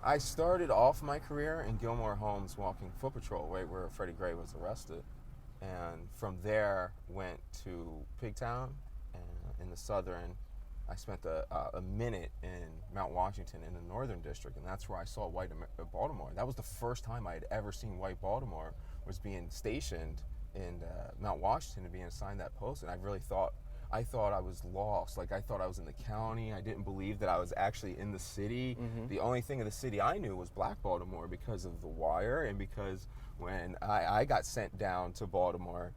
I started off my career in Gilmore Homes walking foot patrol, right where Freddie Gray was arrested. And from there, went to Pigtown and in the southern. I spent a minute in Mount Washington in the northern district, and that's where I saw white Baltimore. That was the first time I had ever seen white Baltimore, was being stationed in Mount Washington and being assigned that post. And I thought I was lost. Like, I thought I was in the county. I didn't believe that I was actually in the city. Mm-hmm. The only thing in the city I knew was Black Baltimore because of The Wire, and because when I got sent down to Baltimore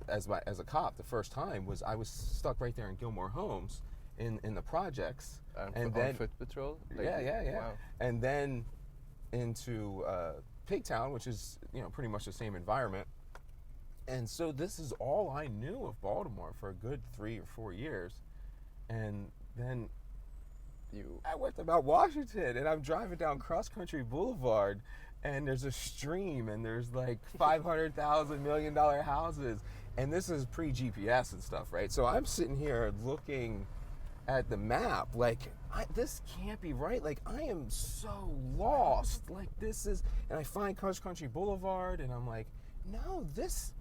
as a cop the first time, I was stuck right there in Gilmore Homes in the projects. And then foot patrol? Like, yeah. Wow. And then into Pigtown, which is pretty much the same environment. And so this is all I knew of Baltimore for a good 3 or 4 years. And then I went to Mount Washington, and I'm driving down Cross Country Boulevard, and there's a stream, and there's like $500,000 million houses. And this is pre-GPS and stuff, right? So I'm sitting here looking at the map, like, this can't be right. Like, I am so lost. Like, this is, and I find Cross Country Boulevard, and I'm like, no, this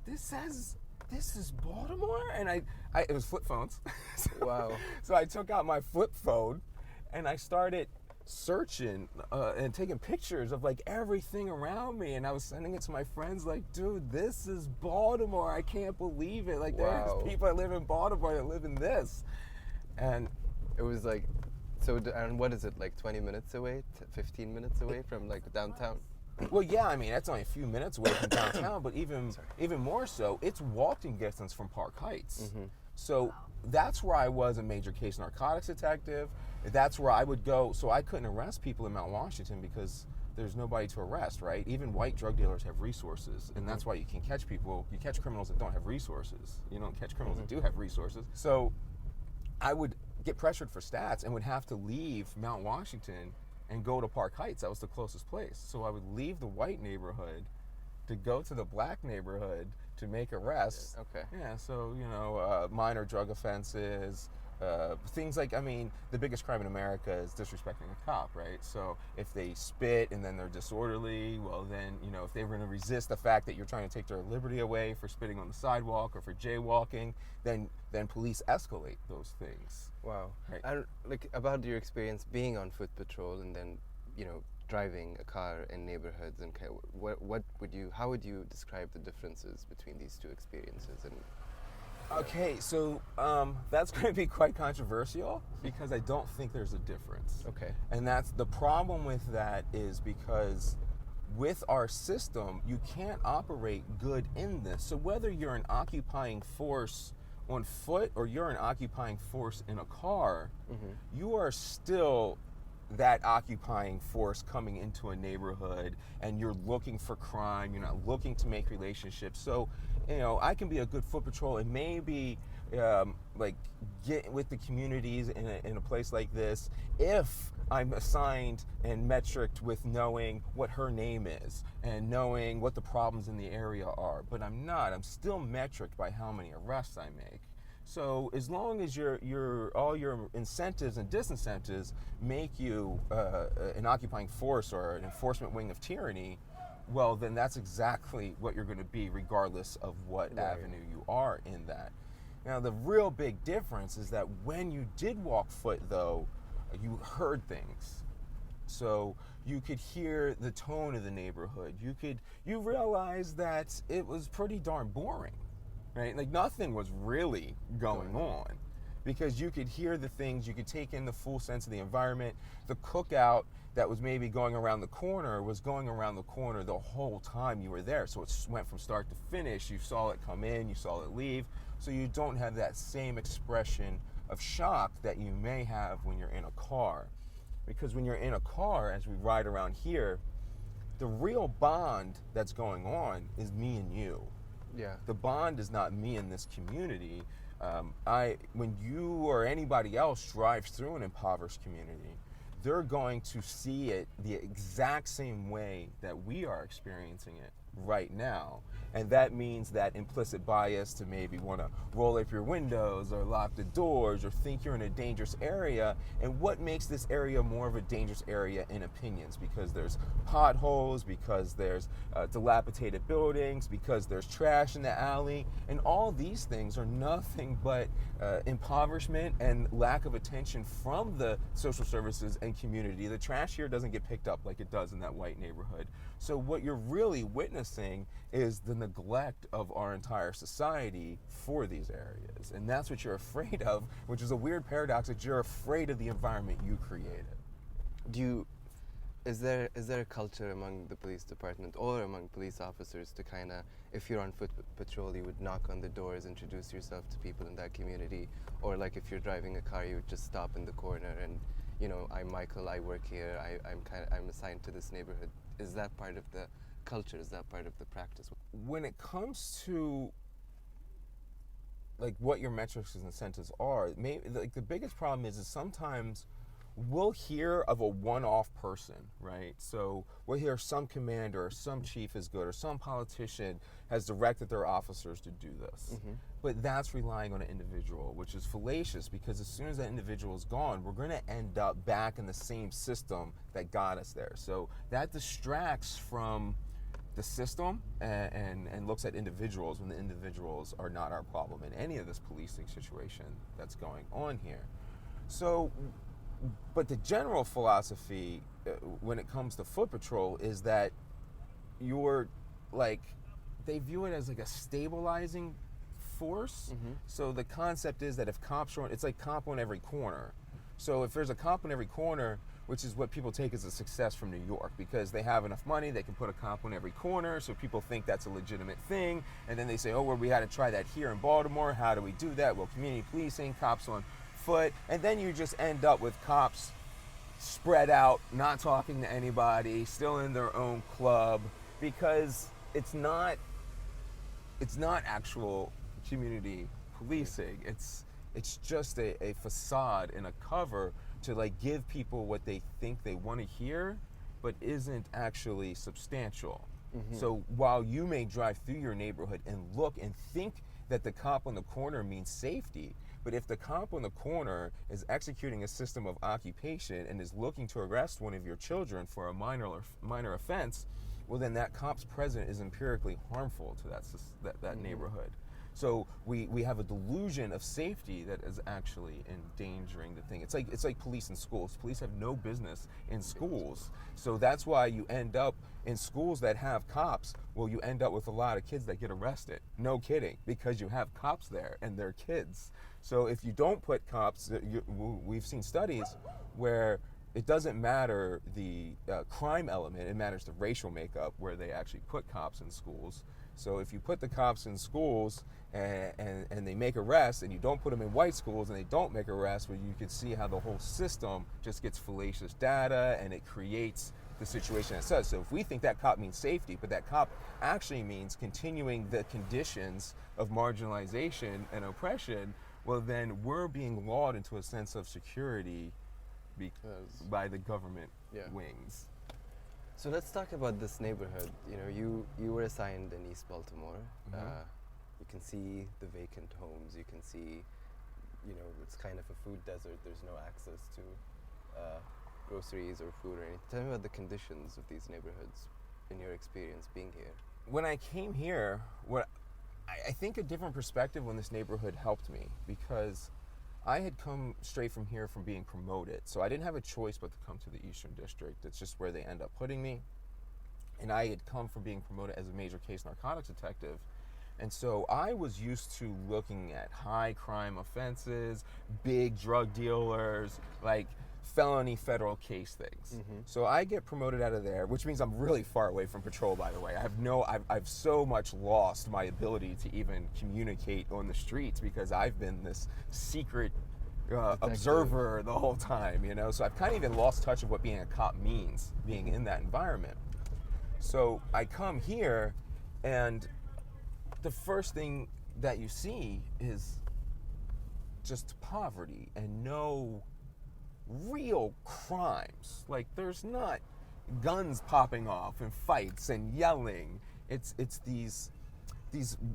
is Baltimore? And it was flip phones. Wow. So I took out my flip phone, and I started searching and taking pictures of like everything around me, and I was sending it to my friends like, dude, this is Baltimore. I can't believe it. Like, wow. There's people that live in Baltimore that live in this. And it was like, so, and what is it, like 20 minutes away, 15 minutes away from like downtown? Well, yeah, I mean, that's only a few minutes away from downtown, but even more so, it's walking distance from Park Heights. Mm-hmm. So that's where I was a major case narcotics detective. That's where I would go. So I couldn't arrest people in Mount Washington because there's nobody to arrest, right? Even white drug dealers have resources, and that's why you can catch people. You catch criminals that don't have resources. You don't catch criminals that do have resources. So I would get pressured for stats and would have to leave Mount Washington and go to Park Heights. That was the closest place. So I would leave the white neighborhood to go to the black neighborhood to make arrests. Okay. Yeah, so, minor drug offenses, things like, I mean, the biggest crime in America is disrespecting a cop, right? So if they spit and then they're disorderly, well then, if they were going to resist the fact that you're trying to take their liberty away for spitting on the sidewalk or for jaywalking, then police escalate those things. Wow. Right. And like, about your experience being on foot patrol and then, driving a car in neighborhoods, and how would you describe the differences between these two experiences? And okay, so that's going to be quite controversial because I don't think there's a difference. Okay. And that's the problem with that, is because with our system, you can't operate good in this. So whether you're an occupying force on foot or you're an occupying force in a car, you are still that occupying force coming into a neighborhood, and you're looking for crime. You're not looking to make relationships. So, I can be a good foot patrol and maybe get with the communities in a place like this if I'm assigned and metriced with knowing what her name is and knowing what the problems in the area are. But I'm not. I'm still metriced by how many arrests I make. So as long as all your incentives and disincentives make you an occupying force or an enforcement wing of tyranny, well, then that's exactly what you're going to be, regardless of what avenue you are in that. Now, the real big difference is that when you did walk foot, though, you heard things. So you could hear the tone of the neighborhood. You realized that it was pretty darn boring. Right? Like, nothing was really going on because you could hear the things, you could take in the full sense of the environment. The cookout that was maybe going around the corner was going around the corner the whole time you were there. So it went from start to finish. You saw it come in, you saw it leave. So you don't have that same expression of shock that you may have when you're in a car. Because when you're in a car, as we ride around here, the real bond that's going on is me and you. Yeah. The bond is not me in this community. When you or anybody else drives through an impoverished community, they're going to see it the exact same way that we are experiencing it. right now. And that means that implicit bias to maybe want to roll up your windows or lock the doors or think you're in a dangerous area. And what makes this area more of a dangerous area in opinions? Because there's potholes, because there's dilapidated buildings, because there's trash in the alley. And all these things are nothing but impoverishment and lack of attention from the social services and community. The trash here doesn't get picked up like it does in that white neighborhood. So what you're really witnessing is the neglect of our entire society for these areas. And that's what you're afraid of, which is a weird paradox that you're afraid of the environment you created. Is there a culture among the police department or among police officers to kind of, if you're on foot patrol, you would knock on the doors, introduce yourself to people in that community, or like if you're driving a car, you would just stop in the corner and, you know, I'm Michael, I work here, I'm assigned to this neighborhood. Is that part of the culture? Is that part of the practice? When it comes to like what your metrics and incentives are, maybe like the biggest problem is sometimes we'll hear of a one-off person, right? So we'll hear some commander or some chief is good or some politician has directed their officers to do this. Mm-hmm. But that's relying on an individual, which is fallacious, because as soon as that individual is gone, we're going to end up back in the same system that got us there. So that distracts from the system and looks at individuals when the individuals are not our problem in any of this policing situation that's going on here. So, but the general philosophy when it comes to foot patrol is that you're like, they view it as like a stabilizing force. Mm-hmm. So the concept is that if cops are, it's like cop on every corner. So if there's a cop on every corner, which is what people take as a success from New York, because they have enough money, they can put a cop on every corner, so people think that's a legitimate thing, and then they say, oh, well, we had to try that here in Baltimore, how do we do that? Well, community policing, cops on foot, and then you just end up with cops spread out, not talking to anybody, still in their own club, because it's not actual community policing. It's just a facade and a cover to like give people what they think they want to hear, but isn't actually substantial. Mm-hmm. So while you may drive through your neighborhood and look and think that the cop on the corner means safety, but if the cop on the corner is executing a system of occupation and is looking to arrest one of your children for a minor offense, well then that cop's presence is empirically harmful to that mm-hmm. neighborhood. So we have a delusion of safety that is actually endangering the thing. It's like police in schools. Police have no business in schools. So that's why you end up in schools that have cops. Well, you end up with a lot of kids that get arrested. No kidding, because you have cops there and they're kids. So if you don't put cops, we've seen studies where it doesn't matter the crime element, it matters the racial makeup where they actually put cops in schools. So if you put the cops in schools and they make arrests, and you don't put them in white schools and they don't make arrests, well, you can see how the whole system just gets fallacious data and it creates the situation as such. So if we think that cop means safety, but that cop actually means continuing the conditions of marginalization and oppression, well then we're being lulled into a sense of security by the government wings. So let's talk about this neighborhood. You know, you were assigned in East Baltimore. Mm-hmm. You can see the vacant homes. You can see, you know, it's kind of a food desert. There's no access to groceries or food or anything. Tell me about the conditions of these neighborhoods in your experience being here. When I came here, I think a different perspective on this neighborhood helped me, because I had come straight from here from being promoted. So I didn't have a choice but to come to the Eastern District. That's just where they end up putting me. And I had come from being promoted as a major case narcotics detective. And so I was used to looking at high crime offenses, big drug dealers, like felony federal case things. Mm-hmm. So I get promoted out of there, which means I'm really far away from patrol, by the way. I've so much lost my ability to even communicate on the streets, because I've been this secret observer the whole time, you know? So I've kind of even lost touch of what being a cop means, being in that environment. So I come here, and the first thing that you see is just poverty and no real crimes. Like, there's not guns popping off and fights and yelling It's these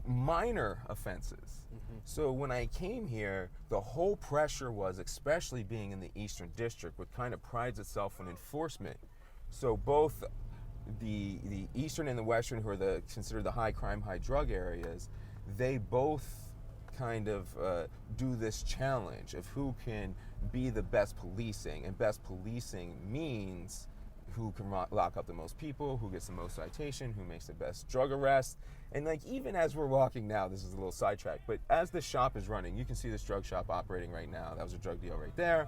minor offenses. So when I came here, the whole pressure was, especially being in the Eastern District, which kind of prides itself on enforcement. So both the Eastern and the Western, who are considered the high crime, high drug areas, they both kind of do this challenge of who can be the best policing, and best policing means who can lock up the most people, who gets the most citation, who makes the best drug arrest. And like, even as we're walking now, this is a little sidetrack, but as the shop is running, you can see this drug shop operating right now. That was a drug deal right there.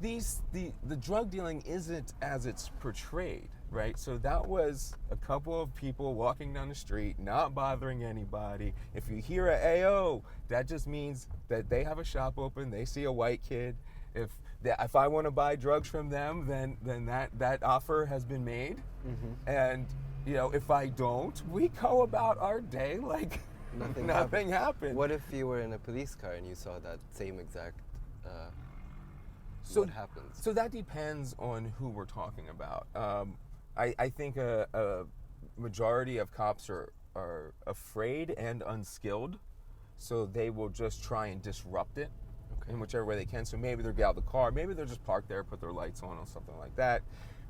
The drug dealing isn't as it's portrayed, right? So that was a couple of people walking down the street, not bothering anybody. If you hear a AO, that just means that they have a shop open, they see a white kid. If I want to buy drugs from them, then that offer has been made. And if I don't, we go about our day like nothing happened. What if you were in a police car and you saw that same exact? What happens? So that depends on who we're talking about. I think a majority of cops are afraid and unskilled, so they will just try and disrupt it in whichever way they can. So maybe they'll get out of the car, maybe they'll just park there, put their lights on or something like that.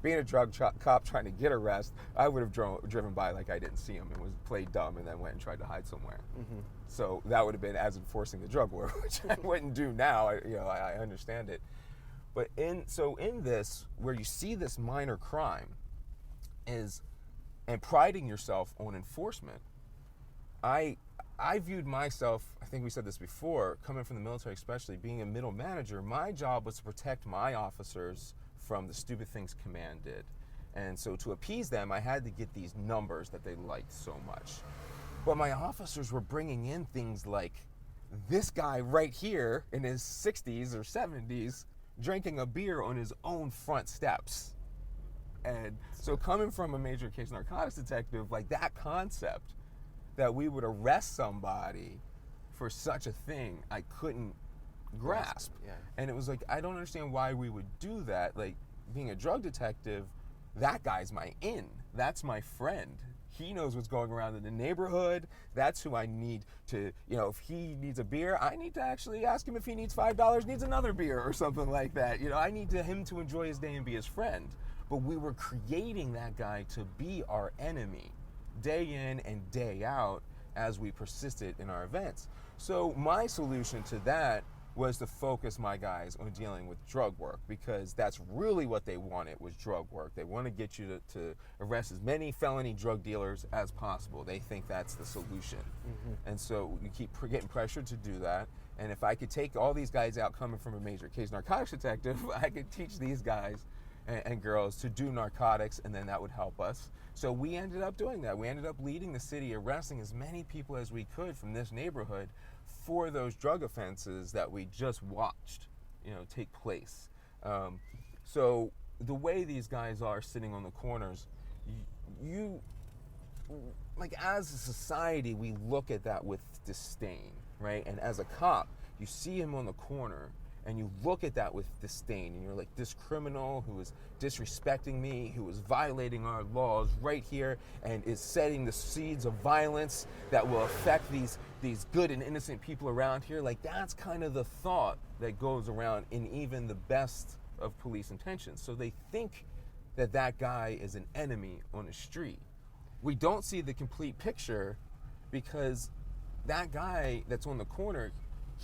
Being a drug cop trying to get arrested, I would have driven by like I didn't see him and was played dumb and then went and tried to hide somewhere. So that would have been as enforcing the drug war, which I wouldn't do now. I understand it. But in this, where you see this minor crime and priding yourself on enforcement, I viewed myself, I think we said this before, coming from the military especially, being a middle manager, my job was to protect my officers from the stupid things command did. And so to appease them, I had to get these numbers that they liked so much. But my officers were bringing in things like this guy right here in his 60s or 70s drinking a beer on his own front steps. And so coming from a major case narcotics detective, like that concept that we would arrest somebody for such a thing, I couldn't grasp. Yeah. And it was like, I don't understand why we would do that. Like, being a drug detective, that guy's my in. That's my friend. He knows what's going around in the neighborhood. That's who I need to, if he needs a beer, I need to actually ask him if he needs $5, needs another beer or something like that. I need him to enjoy his day and be his friend. But we were creating that guy to be our enemy day in and day out as we persisted in our events. So my solution to that was to focus my guys on dealing with drug work, because that's really what they wanted, was drug work. They want to get you to arrest as many felony drug dealers as possible. They think that's the solution. And so you keep getting pressured to do that. And if I could take all these guys out coming from a major case narcotics detective, I could teach these guys and girls to do narcotics, and then that would help us. So we ended up doing that. We ended up leading the city, arresting as many people as we could from this neighborhood for those drug offenses that we just watched, take place. So the way these guys are sitting on the corners, you like, as a society, we look at that with disdain, right? And as a cop, you see him on the corner and you look at that with disdain, and you're like, this criminal who is disrespecting me, who is violating our laws right here and is setting the seeds of violence that will affect these good and innocent people around here. Like, that's kind of the thought that goes around in even the best of police intentions. So they think that that guy is an enemy on the street. We don't see the complete picture, because that guy that's on the corner,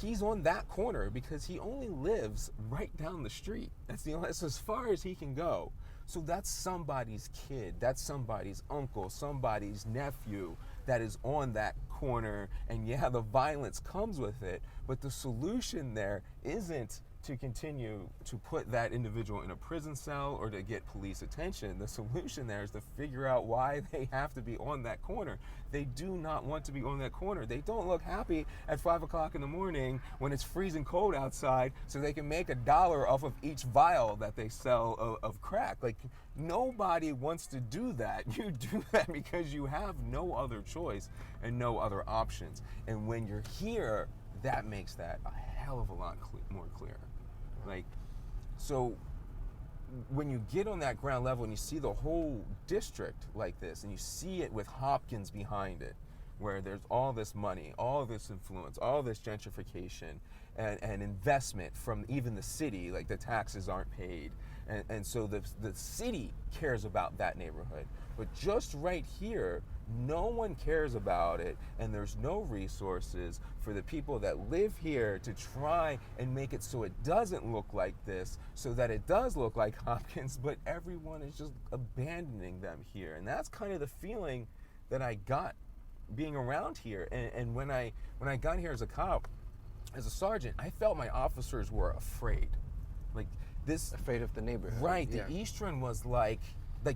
he's on that corner because he only lives right down the street. That's as far as he can go. So that's somebody's kid, that's somebody's uncle, somebody's nephew that is on that corner. And yeah, the violence comes with it, but the solution there isn't to continue to put that individual in a prison cell or to get police attention. The solution there is to figure out why they have to be on that corner. They do not want to be on that corner. They don't look happy at 5 o'clock in the morning when it's freezing cold outside so they can make $1 off of each vial that they sell of crack. Like, nobody wants to do that. You do that because you have no other choice and no other options. And when you're here, that makes that a hell of a lot more clear. Like, so when you get on that ground level and you see the whole district like this, and you see it with Hopkins behind it, where there's all this money, all this influence, all this gentrification, and investment from even the city, like the taxes aren't paid. And so the city cares about that neighborhood. But just right here, no one cares about it, and there's no resources for the people that live here to try and make it so it doesn't look like this, so that it does look like Hopkins, but everyone is just abandoning them here. And that's kind of the feeling that I got being around here. And when I got here as a cop, as a sergeant, I felt my officers were afraid. Like this, Afraid of the neighborhood. right? Yeah. The Eastern was like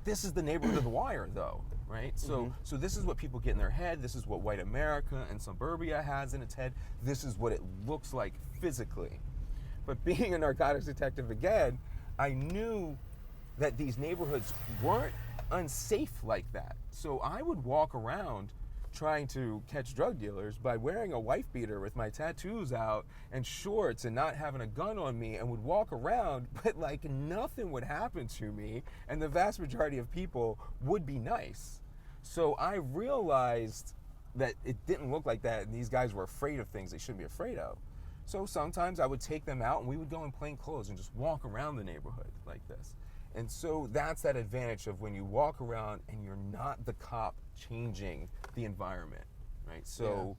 this is the neighborhood of the wire, though, right? So so this is what people get in their head. This is what white America and suburbia has in its head. This is what it looks like physically. But being a narcotics detective again, I knew that these neighborhoods weren't unsafe like that. So I would walk around trying to catch drug dealers by wearing a wife beater with my tattoos out and shorts and not having a gun on me, and would walk around, but like nothing would happen to me, and the vast majority of people would be nice. So I realized that it didn't look like that, and these guys were afraid of things they shouldn't be afraid of. So sometimes I would take them out and we would go in plain clothes and just walk around the neighborhood like this. And so that's that advantage of when you walk around and you're not the cop changing the environment, right? So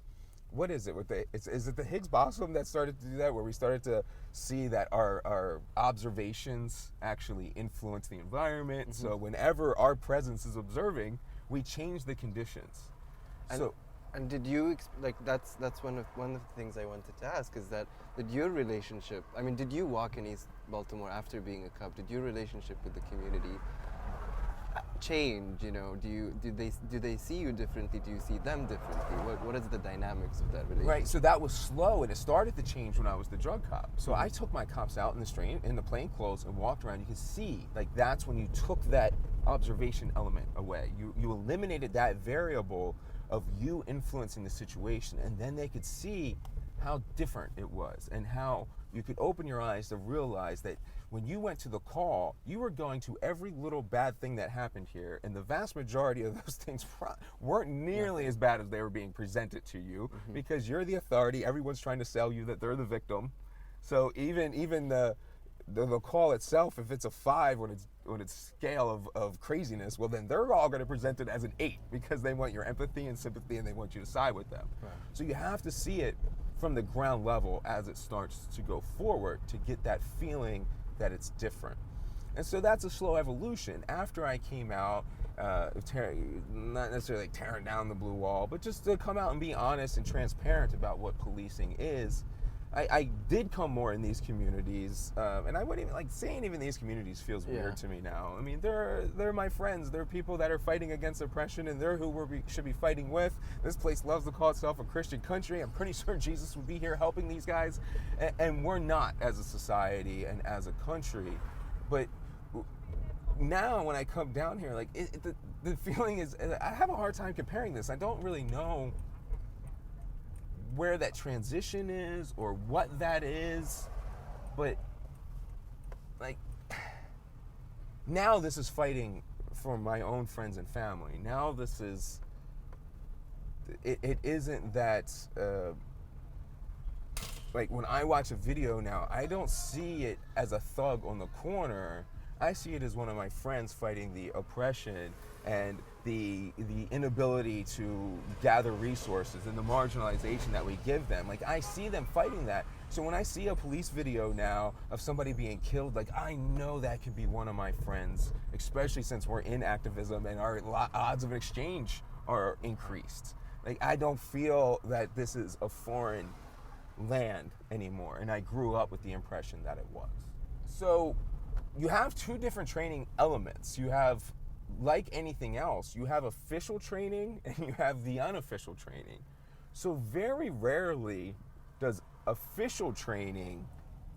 what is it with is it the Higgs boson that started to do that, where we started to see that our observations actually influence the environment? So whenever our presence is observing, we change the conditions. And did you that's one of the things I wanted to ask, is that your relationship, I mean, did you walk in East Baltimore after being a cop? Did your relationship with the community change? You know, do they see you differently? Do you see them differently? What is the dynamics of that relationship? Right, so that was slow, and it started to change when I was the drug cop. So I took my cops out in the street in the plain clothes and walked around. You could see, like, that's when you took that observation element away. You eliminated that variable of you influencing the situation, and then they could see how different it was, and how you could open your eyes to realize that when you went to the call, you were going to every little bad thing that happened here, and the vast majority of those things weren't nearly as bad as they were being presented to you, because you're the authority. Everyone's trying to sell you that they're the victim. So even the call itself, if it's a 5 on its scale of craziness, well, then they're all going to present it as an 8, because they want your empathy and sympathy, and they want you to side with them. Right. So you have to see it from the ground level as it starts to go forward to get that feeling that it's different. And so that's a slow evolution. After I came out, not necessarily like tearing down the blue wall, but just to come out and be honest and transparent about what policing is, I did come more in these communities, and I wouldn't even, like, saying even these communities feels weird to me now. I mean, they're my friends. They're people that are fighting against oppression, and they're who we should be fighting with. This place loves to call itself a Christian country. I'm pretty sure Jesus would be here helping these guys, and we're not as a society and as a country. But now when I come down here, like, the feeling is, I have a hard time comparing this. I don't really know where that transition is or what that is, but like, now this is fighting for my own friends and family. Now this is, it isn't that, like, when I watch a video now, I don't see it as a thug on the corner. I see it as one of my friends fighting the oppression and the inability to gather resources and the marginalization that we give them. Like, I see them fighting that. So when I see a police video now of somebody being killed, like, I know that could be one of my friends, especially since we're in activism and our odds of an exchange are increased. Like, I don't feel that this is a foreign land anymore, and I grew up with the impression that it was. So you have two different training elements. You have, like anything else, you have official training and you have the unofficial training. So very rarely does official training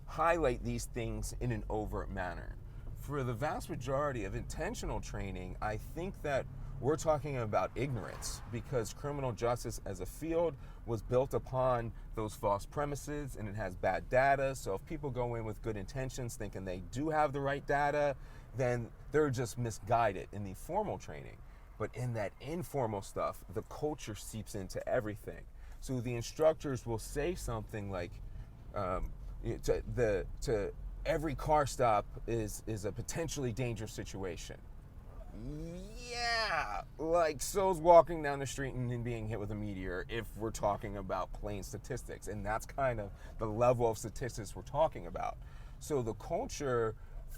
highlight these things in an overt manner. For the vast majority of intentional training, I think that we're talking about ignorance, because criminal justice as a field was built upon those false premises, and it has bad data. So if people go in with good intentions thinking they do have the right data, then they're just misguided in the formal training. But in that informal stuff, the culture seeps into everything. So the instructors will say something like, to every car stop is a potentially dangerous situation. Yeah, like so's walking down the street and then being hit with a meteor if we're talking about plain statistics. And that's kind of the level of statistics we're talking about. So the culture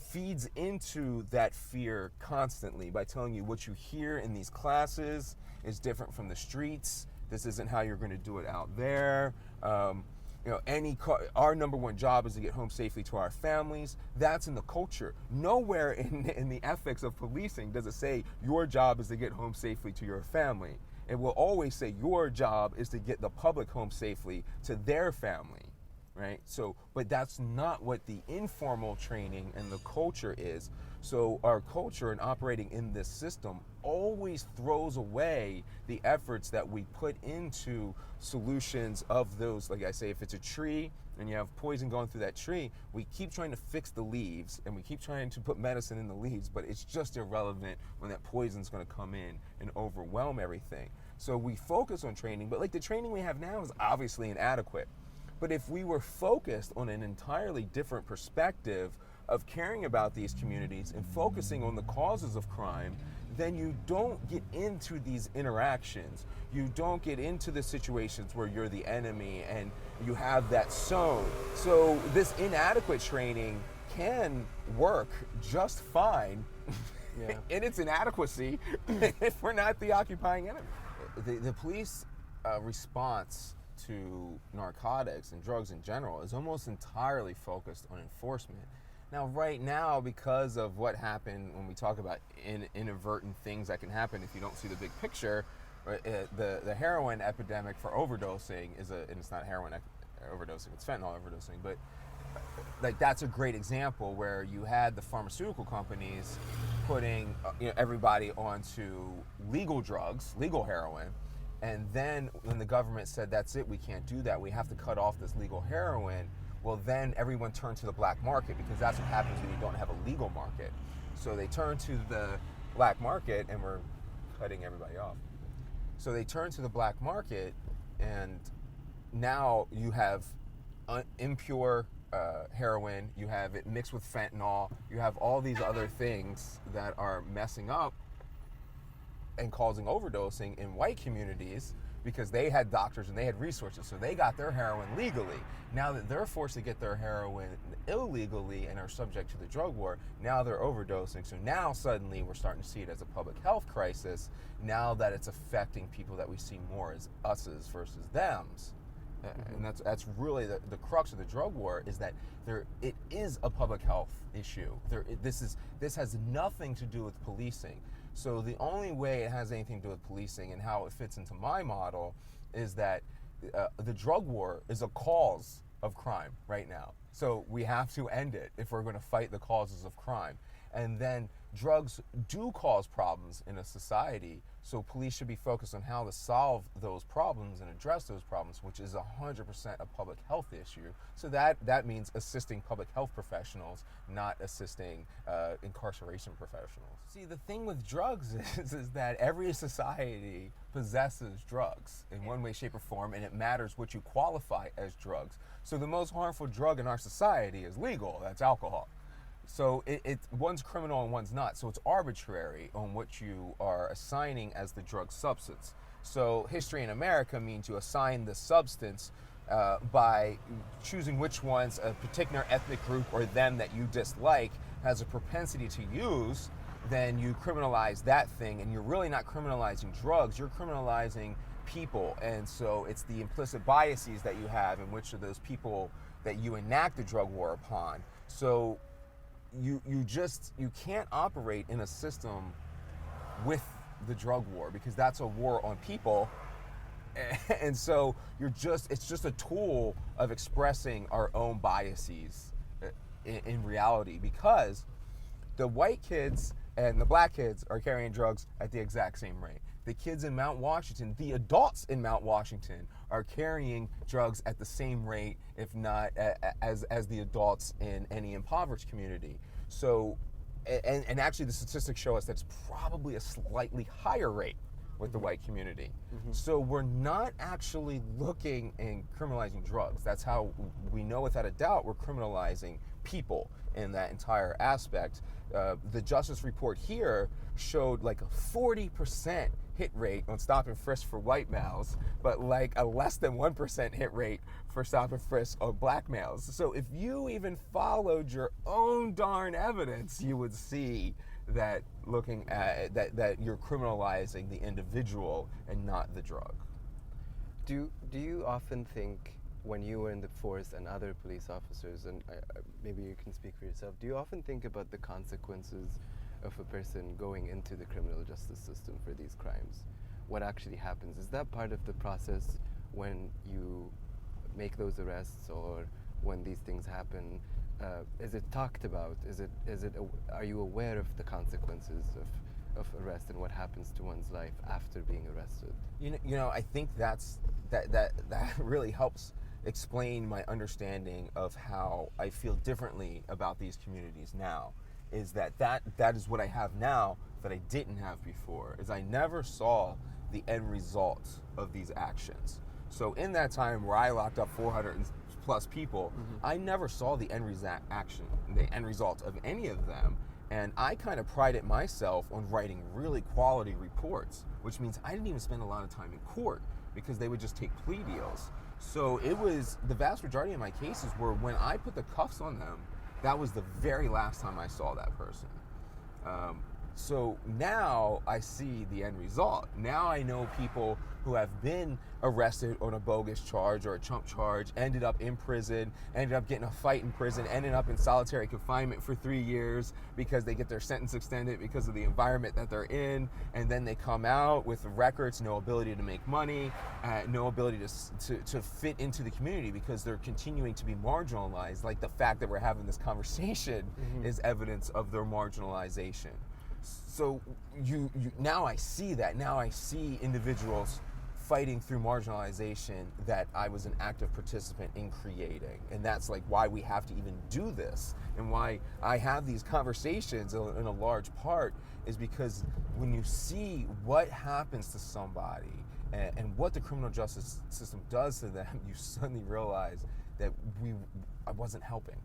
feeds into that fear constantly by telling you what you hear in these classes is different from the streets. This isn't how you're going to do it out there. Our number one job is to get home safely to our families. That's in the culture. Nowhere in the ethics of policing does it say your job is to get home safely to your family. It will always say your job is to get the public home safely to their family, right? So, but that's not what the informal training and the culture is. So our culture and operating in this system always throws away the efforts that we put into solutions of those. Like I say, if it's a tree and you have poison going through that tree, we keep trying to fix the leaves and we keep trying to put medicine in the leaves, but it's just irrelevant when that poison's going to come in and overwhelm everything. So we focus on training, but like the training we have now is obviously inadequate. But if we were focused on an entirely different perspective of caring about these communities and focusing on the causes of crime, then you don't get into these interactions. You don't get into the situations where you're the enemy and you have that sown. So this inadequate training can work just fine in its inadequacy if we're not the occupying enemy. The police response to narcotics and drugs in general is almost entirely focused on enforcement. Now, right now, because of what happened when we talk about inadvertent things that can happen if you don't see the big picture, the heroin epidemic for overdosing and it's not heroin overdosing, it's fentanyl overdosing, but like that's a great example where you had the pharmaceutical companies putting everybody onto legal drugs, legal heroin, and then when the government said, that's it, we can't do that, we have to cut off this legal heroin, well, then everyone turned to the black market because that's what happens when you don't have a legal market. So they turned to the black market, and we're cutting everybody off. So they turned to the black market, and now you have impure heroin, you have it mixed with fentanyl, you have all these other things that are messing up and causing overdosing in white communities because they had doctors and they had resources, so they got their heroin legally. Now that they're forced to get their heroin illegally and are subject to the drug war, now they're overdosing. So now suddenly we're starting to see it as a public health crisis, now that it's affecting people that we see more as us's versus them's. And that's really the crux of the drug war, is that it is a public health issue. This has nothing to do with policing. So the only way it has anything to do with policing and how it fits into my model is that the drug war is a cause of crime right now. So we have to end it if we're going to fight the causes of crime. And then drugs do cause problems in a society, so police should be focused on how to solve those problems and address those problems, which is 100% a public health issue. So that means assisting public health professionals, not assisting incarceration professionals. See, the thing with drugs is that every society possesses drugs in one way, shape, or form, and it matters what you qualify as drugs. So the most harmful drug in our society is legal, that's alcohol. So one's criminal and one's not. So it's arbitrary on what you are assigning as the drug substance. So history in America means you assign the substance by choosing which ones a particular ethnic group or them that you dislike has a propensity to use. Then you criminalize that thing, and you're really not criminalizing drugs, you're criminalizing people. And so it's the implicit biases that you have in which of those people that you enact the drug war upon. So you can't operate in a system with the drug war, because that's a war on people. And so it's just a tool of expressing our own biases in reality, because the white kids and the black kids are carrying drugs at the exact same rate. The kids in Mount Washington, the adults in Mount Washington, are carrying drugs at the same rate, if not as the adults in any impoverished community. So and actually the statistics show us that's probably a slightly higher rate with the white community. So we're not actually looking and criminalizing drugs. That's how we know without a doubt we're criminalizing people in that entire aspect. The justice report here showed like a 40% hit rate on stop and frisk for white males, but like a less than 1% hit rate for stop and frisk on black males. So if you even followed your own darn evidence, you would see that looking at that you're criminalizing the individual and not the drug. Do you often think, when you were in the force and other police officers, and maybe you can speak for yourself, do you often think about the consequences of a person going into the criminal justice system for these crimes? What actually happens? Is that part of the process when you make those arrests, or when these things happen? Is it talked about? Are you aware of the consequences of arrest and what happens to one's life after being arrested? You know, I think that really helps explain my understanding of how I feel differently about these communities now. Is that is what I have now that I didn't have before. Is I never saw the end result of these actions. So in that time where I locked up 400 plus people, I never saw the end result of any of them. And I kind of prided myself on writing really quality reports, which means I didn't even spend a lot of time in court because they would just take plea deals. So it was, the vast majority of my cases were when I put the cuffs on them, that was the very last time I saw that person. So now I see the end result. Now I know people who have been arrested on a bogus charge or a chump charge, ended up in prison, ended up getting a fight in prison, ended up in solitary confinement for 3 years because they get their sentence extended because of the environment that they're in, and then they come out with records, no ability to make money, no ability to fit into the community because they're continuing to be marginalized. Like the fact that we're having this conversation is evidence of their marginalization. So you now I see that. Now I see individuals fighting through marginalization that I was an active participant in creating. And that's like why we have to even do this, and why I have these conversations in a large part is because when you see what happens to somebody and what the criminal justice system does to them, you suddenly realize that I wasn't helping.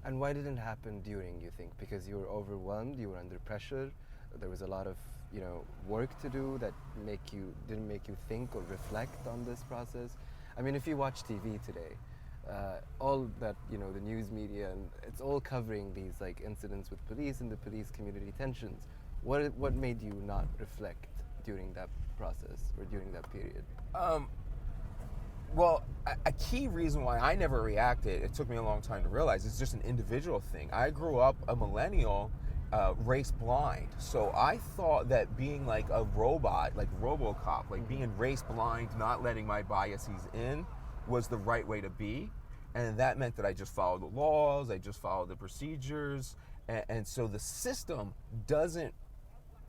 And why didn't it happen during, you think? Because you were overwhelmed, you were under pressure, there was a lot of, work to do that didn't make you think or reflect on this process? I mean, if you watch TV today, all that, the news media, and it's all covering these like incidents with police and the police community tensions. What made you not reflect during that process or during that period? Well, a key reason why I never reacted, it took me a long time to realize, it's just an individual thing. I grew up a millennial, race blind. So I thought that being like a robot, like RoboCop, like being race blind, not letting my biases in, was the right way to be. And that meant that I just followed the laws, I just followed the procedures. And so the system doesn't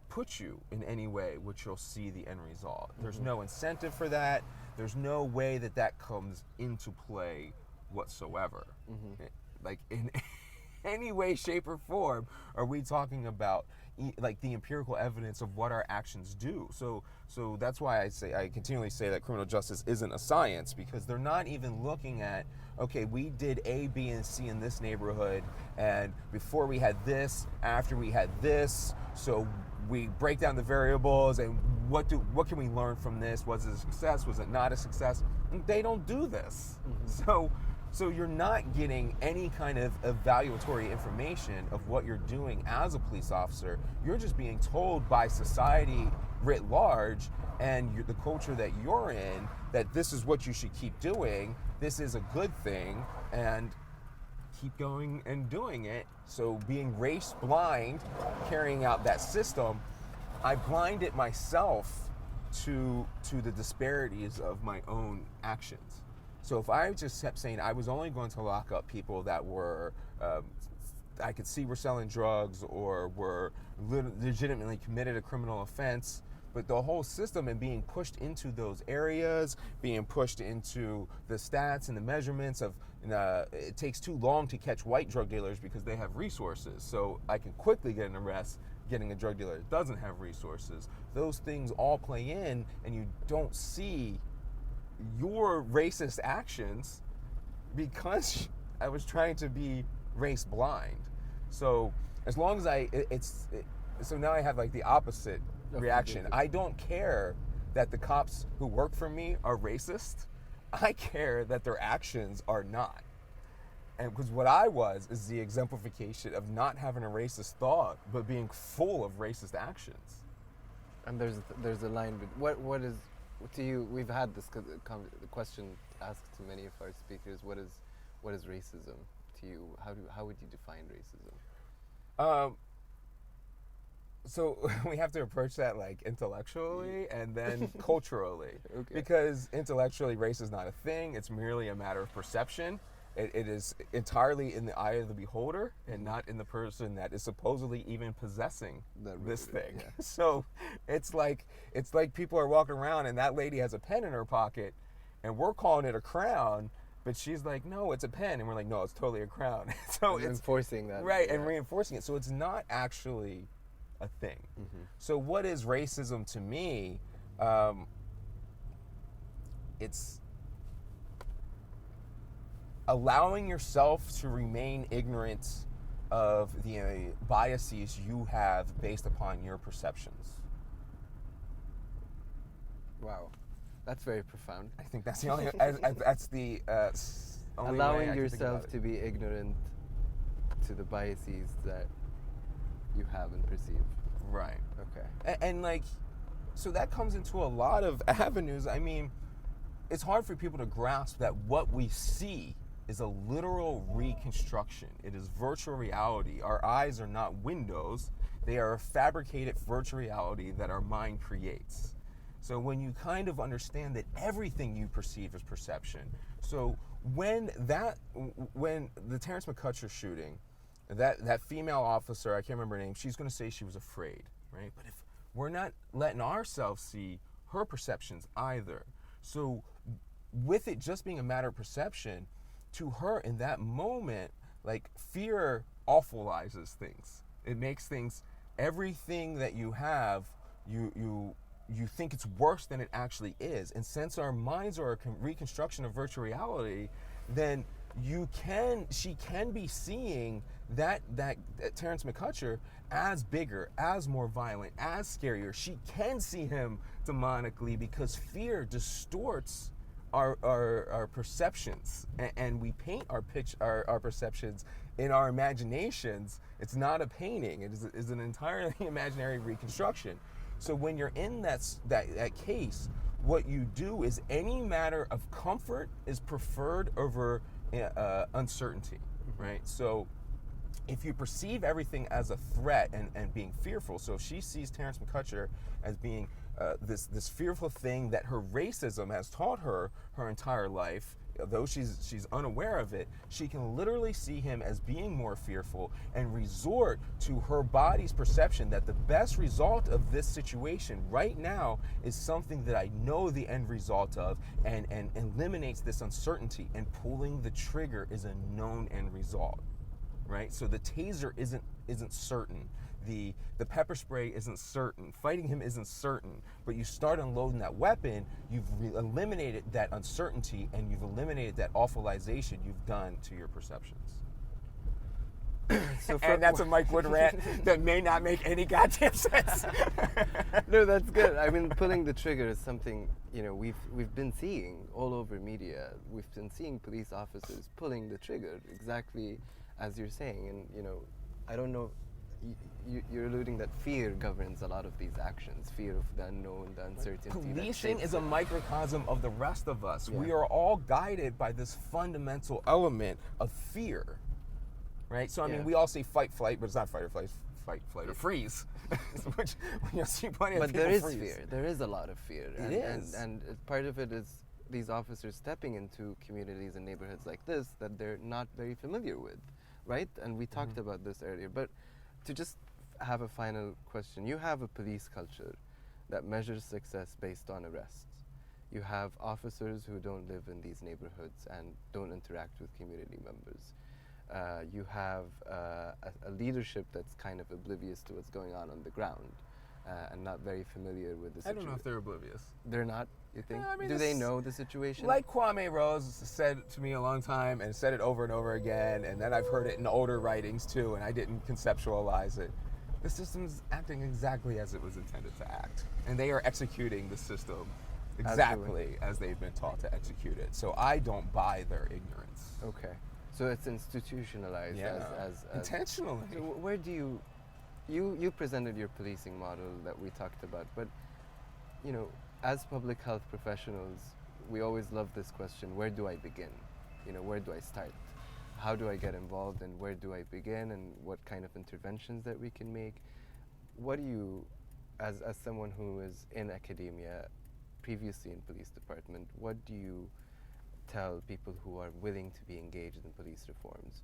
put you in any way which you'll see the end result. There's no incentive for that. There's no way that comes into play whatsoever. Like in any way, shape, or form are we talking about like the empirical evidence of what our actions do. So that's why I continually say that criminal justice isn't a science, because they're not even looking at, okay, we did A, B, and C in this neighborhood, and before we had this, after we had this, so we break down the variables and what can we learn from this? Was it a success? Was it not a success? They don't do this. So you're not getting any kind of evaluatory information of what you're doing as a police officer. You're just being told by society writ large and the culture that you're in that this is what you should keep doing. This is a good thing, and keep going and doing it. So being race blind, carrying out that system, I blinded myself to the disparities of my own actions. So if I just kept saying I was only going to lock up people that were, I could see were selling drugs or were legitimately committed a criminal offense, But the whole system and being pushed into those areas, being pushed into the stats and the measurements of it takes too long to catch white drug dealers because they have resources. So I can quickly get an arrest getting a drug dealer that doesn't have resources. Those things all play in, and you don't see your racist actions because I was trying to be race blind. So as long as so now I have like the opposite reaction. I don't care that the cops who work for me are racist. I care that their actions are not. And because what I was is the exemplification of not having a racist thought, but being full of racist actions. And there's a line. What is to you? We've had this question asked to many of our speakers. What is racism to you? How would you define racism? So we have to approach that like intellectually and then culturally. Okay. Because intellectually, race is not a thing. It's merely a matter of perception. It is entirely in the eye of the beholder and not in the person that is supposedly even possessing this thing. Yeah. So it's like people are walking around and that lady has a pen in her pocket and we're calling it a crown, but she's like, no, it's a pen. And we're like, no, it's totally a crown. So and it's enforcing that. Right, yeah. And reinforcing it. So it's not actually a thing. Mm-hmm. So what is racism to me? It's allowing yourself to remain ignorant of the biases you have based upon your perceptions. Wow, that's very profound. I think that's the only. That's the only allowing way I yourself to be ignorant to the biases that you have and perceive. Right. Okay. And like, so that comes into a lot of avenues. I mean, it's hard for people to grasp that what we see is a literal reconstruction. It is virtual reality. Our eyes are not windows. They are a fabricated virtual reality that our mind creates. So when you kind of understand that everything you perceive is perception. So when the Terrence McCutcheon shooting, that female officer, I can't remember her name, she's going to say she was afraid, right? But if we're not letting ourselves see her perceptions either. So with it just being a matter of perception, to her in that moment, like fear awfulizes things. It makes things, everything that you have, you think it's worse than it actually is. And since our minds are a reconstruction of virtual reality, then she can be seeing that Terrence McCutcheon as bigger, as more violent, as scarier. She can see him demonically because fear distorts our perceptions, and we paint our perceptions in our imaginations. It's not a painting. It is an entirely imaginary reconstruction. So when you're in that case, what you do is any matter of comfort is preferred over uncertainty, right? So if you perceive everything as a threat and being fearful, so if she sees Terrence McCutcheon as being this fearful thing that her racism has taught her entire life, though she's unaware of it, she can literally see him as being more fearful and resort to her body's perception that the best result of this situation right now is something that I know the end result of, and eliminates this uncertainty, and pulling the trigger is a known end result, right? So the taser isn't certain. The pepper spray isn't certain. Fighting him isn't certain. But you start unloading that weapon, you've eliminated that uncertainty, and you've eliminated that awfulization you've done to your perceptions. And that's a Mike Wood rant that may not make any goddamn sense. No, that's good. I mean, pulling the trigger is something, we've been seeing all over media. We've been seeing police officers pulling the trigger exactly as you're saying. And, I don't know, you're alluding that fear governs a lot of these actions. Fear of the unknown, the uncertainty. Policing is a microcosm of the rest of us. Yeah. We are all guided by this fundamental element of fear, right? So, I mean, we all say fight, flight, but it's not fight or flight. Fight, flight, or freeze. Which, you'll see plenty of but people there is freeze. fear. There is a lot of fear. It is. And part of it is these officers stepping into communities and neighborhoods like this that they're not very familiar with, right? And we talked about this earlier. But to just have a final question, you have a police culture that measures success based on arrests. You have officers who don't live in these neighborhoods and don't interact with community members. You have a leadership that's kind of oblivious to what's going on the ground and not very familiar with the I situation. don't know if they're oblivious. They're not, you think? Yeah, I mean, Do they know the situation? Like Kwame Rose said to me a long time and said it over and over again, and then I've heard it in older writings too, and I didn't conceptualize it. The system's acting exactly as it was intended to act, and they are executing the system exactly as they've been taught to execute it. So I don't buy their ignorance. Okay. So it's institutionalized as intentionally. So where do you presented your policing model that we talked about, but you know, as public health professionals, we always love this question, where do I begin? You know, where do I start? How do I get involved, and where do I begin, and what kind of interventions that we can make? What do you, as someone who is in academia, previously in police department, what do you tell people who are willing to be engaged in police reforms?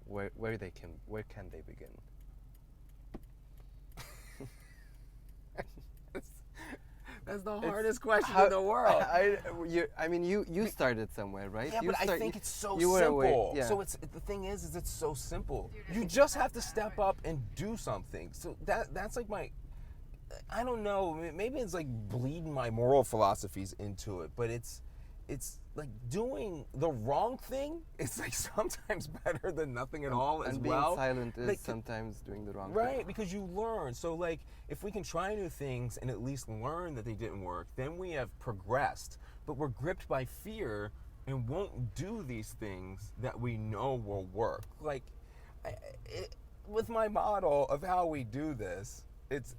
Where can they begin? That's the hardest question in the world. I mean, you started somewhere, right? Yeah, but I think it's so you were simple. away, yeah. So the thing is it's so simple. You just have to step up and do something. So that's like I don't know, maybe it's like bleeding my moral philosophies into it, but it's like doing the wrong thing. It's like sometimes better than nothing at all as well. And being silent is like, sometimes doing the wrong thing. Right, because you learn. So like if we can try new things and at least learn that they didn't work, then we have progressed. But we're gripped by fear and won't do these things that we know will work. Like with my model of how we do this, it's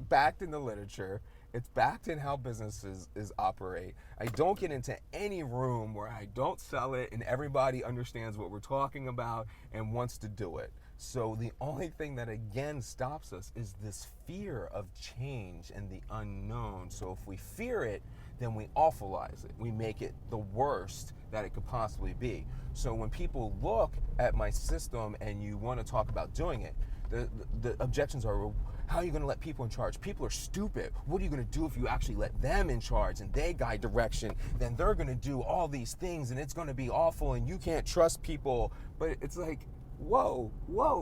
backed in the literature. It's backed in how businesses operate. I don't get into any room where I don't sell it and everybody understands what we're talking about and wants to do it. So the only thing that again stops us is this fear of change and the unknown. So if we fear it, then we awfulize it. We make it the worst that it could possibly be. So when people look at my system and you want to talk about doing it, the objections are, well, how are you going to let people in charge? People are stupid. What are you going to do if you actually let them in charge and they guide direction? Then they're going to do all these things and it's going to be awful and you can't trust people. But it's like, whoa,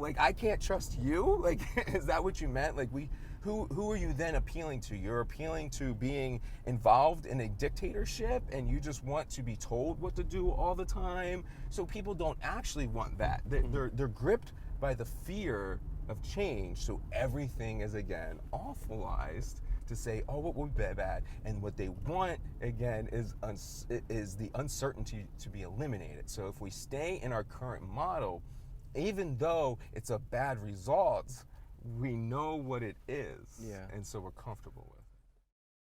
like I can't trust you? Like, is that what you meant? Like who are you then appealing to? You're appealing to being involved in a dictatorship and you just want to be told what to do all the time. So people don't actually want that. They're gripped by the fear of change, so everything is again awfulized to say, oh, what would be bad, and what they want again is the uncertainty to be eliminated. So if we stay in our current model, even though it's a bad result, we know what it is, and so we're comfortable with it.